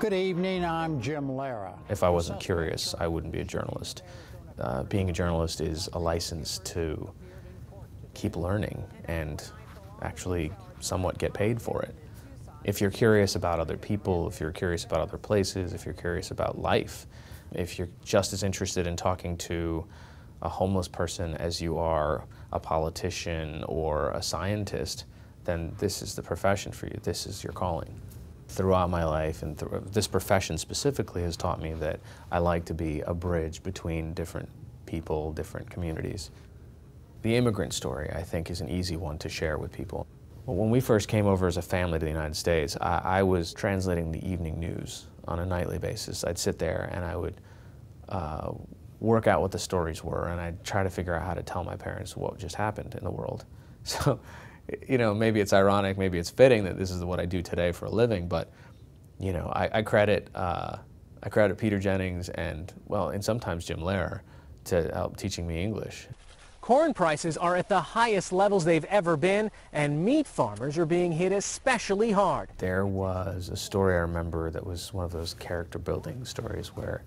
Good evening, I'm Jim Lara. If I wasn't curious, I wouldn't be a journalist. Being a journalist is a license to keep learning and actually somewhat get paid for it. If you're curious about other people, if you're curious about other places, if you're curious about life, if you're just as interested in talking to a homeless person as you are a politician or a scientist, then this is the profession for you. This is your calling. Throughout my life, and this profession specifically has taught me that I like to be a bridge between different people, different communities. The immigrant story, I think, is an easy one to share with people. When we first came over as a family to the United States, I was translating the evening news on a nightly basis. I'd sit there and I would work out what the stories were, and I'd try to figure out how to tell my parents what just happened in the world. So, you know, maybe it's ironic, maybe it's fitting that this is what I do today for a living, but, you know, I credit Peter Jennings and, well, and sometimes Jim Lara to help teaching me English. Corn prices are at the highest levels they've ever been, and meat farmers are being hit especially hard. There was a story I remember that was one of those character building stories where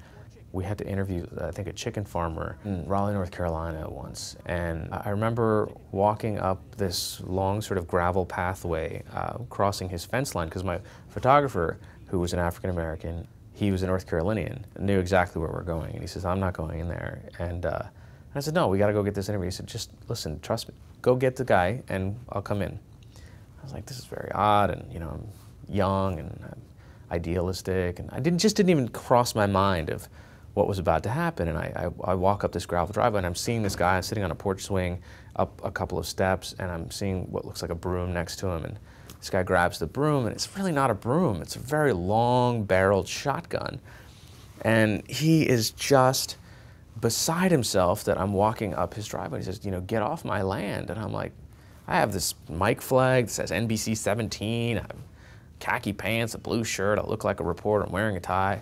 we had to interview, I think, a chicken farmer in Raleigh, North Carolina once. And I remember walking up this long sort of gravel pathway, crossing his fence line, because my photographer, who was an African American, he was a North Carolinian, knew exactly where we're going. And he says, "I'm not going in there." And I said, "No, we got to go get this interview." He said, "Just listen, trust me. Go get the guy, and I'll come in." I was like, this is very odd, and, you know, I'm young and idealistic, and just didn't even cross my mind of what was about to happen. And I walk up this gravel driveway, and I'm seeing this guy sitting on a porch swing up a couple of steps, and I'm seeing what looks like a broom next to him. And this guy grabs the broom, and it's really not a broom. It's a very long-barreled shotgun. And he is just beside himself that I'm walking up his driveway. He says, "You know, get off my land." And I'm like, I have this mic flag that says NBC 17, I have khaki pants, a blue shirt, I look like a reporter, I'm wearing a tie.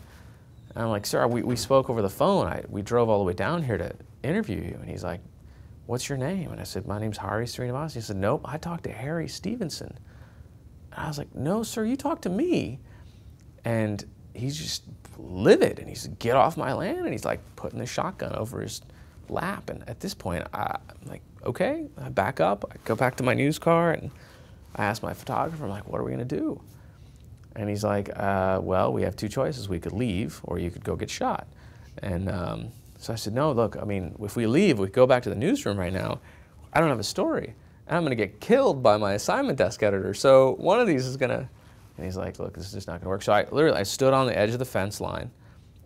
And I'm like, "Sir, we spoke over the phone. We drove all the way down here to interview you." And he's like, "What's your name?" And I said, "My name's Sreenivasan." He said, "Nope, I talked to Harry Stevenson." And I was like, "No, sir, you talked to me." And he's just livid, and he said, "Get off my land." And he's like putting the shotgun over his lap. And at this point, I'm like, okay, I back up, I go back to my news car, and I ask my photographer, I'm like, "What are we gonna do?" And he's like, "Well, we have two choices. We could leave, or you could go get shot." And so I said, "No, look, I mean, if we leave, we go back to the newsroom right now, I don't have a story, and I'm gonna get killed by my assignment desk editor. So one of these is gonna," and he's like, "Look, this is just not gonna work." So I stood on the edge of the fence line,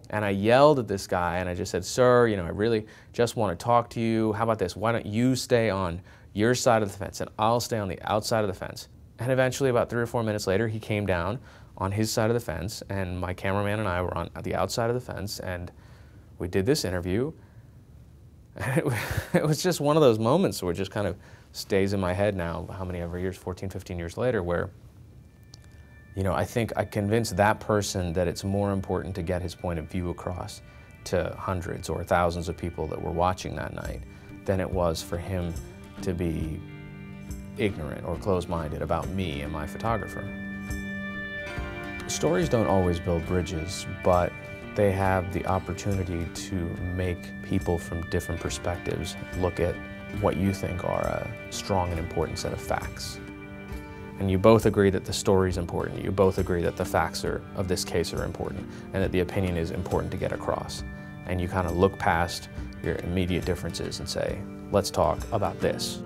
and I yelled at this guy, and I just said, "Sir, you know, I really just want to talk to you. How about this? Why don't you stay on your side of the fence, and I'll stay on the outside of the fence." And eventually, about 3 or 4 minutes later, he came down on his side of the fence, and my cameraman and I were on the outside of the fence, and we did this interview. And it was just one of those moments where it just kind of stays in my head now, how many ever years, 14, 15 years later, where, you know, I think I convinced that person that it's more important to get his point of view across to hundreds or thousands of people that were watching that night than it was for him to be ignorant or closed-minded about me and my photographer. Stories don't always build bridges, but they have the opportunity to make people from different perspectives look at what you think are a strong and important set of facts. And you both agree that the story is important. You both agree that the facts of this case are important, and that the opinion is important to get across. And you kind of look past your immediate differences and say, let's talk about this.